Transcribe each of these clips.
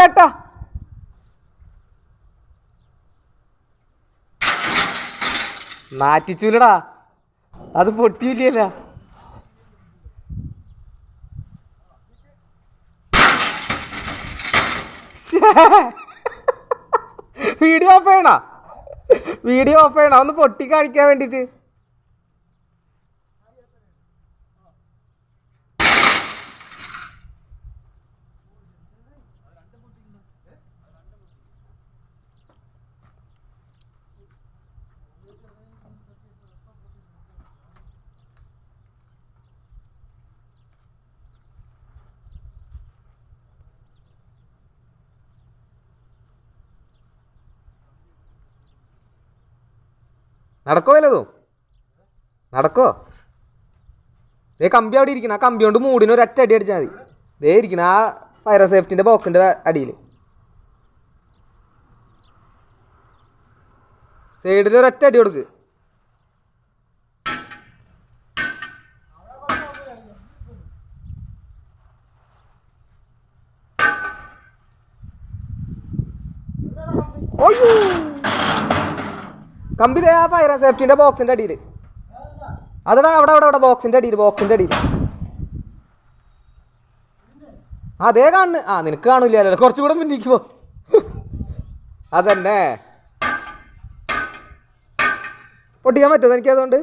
കേട്ടോ നാറ്റിച്ചൂലടാ അത് പൊട്ടിയില്ലല്ല. Video of ചെയ്യണോ? വീഡിയോ ഓഫ് ചെയ്യണോ? ഒന്ന് പൊട്ടി കാണിക്കാൻ വേണ്ടിട്ട്. നടക്കോ വല്ലതോ? നടക്കോ? ദേ കമ്പി അവിടെ ഇരിക്കണം. ആ കമ്പി കൊണ്ട് മൂടിന് ഒരൊറ്റ അടി അടിച്ചാൽ മതി. ദേ ഇരിക്കണം ആ ഫയർ സേഫ്റ്റിൻ്റെ ബോക്സിൻ്റെ അടിയിൽ സൈഡിൽ ഒരൊറ്റ അടി കൊടുക്ക്. കമ്പി ദേ ആ ഫയർ സേഫ്റ്റിൻ്റെ ബോക്സിൻ്റെ അടിയിൽ. അതടാ അവിടെ അവിടെ അവിടെ ബോക്സിൻ്റെ അടിയിൽ അതേ കാണുന്നു. ആ നിനക്ക് കാണൂല്ലോ, കുറച്ചുകൂടെ മുന്നിലേക്ക് പോ. അതന്നെ പൊട്ടിക്കാൻ പറ്റുമോ എനിക്ക് അതുകൊണ്ട്?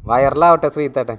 വയറിലാവട്ടെ ശ്രീത്തേട്ടൻ.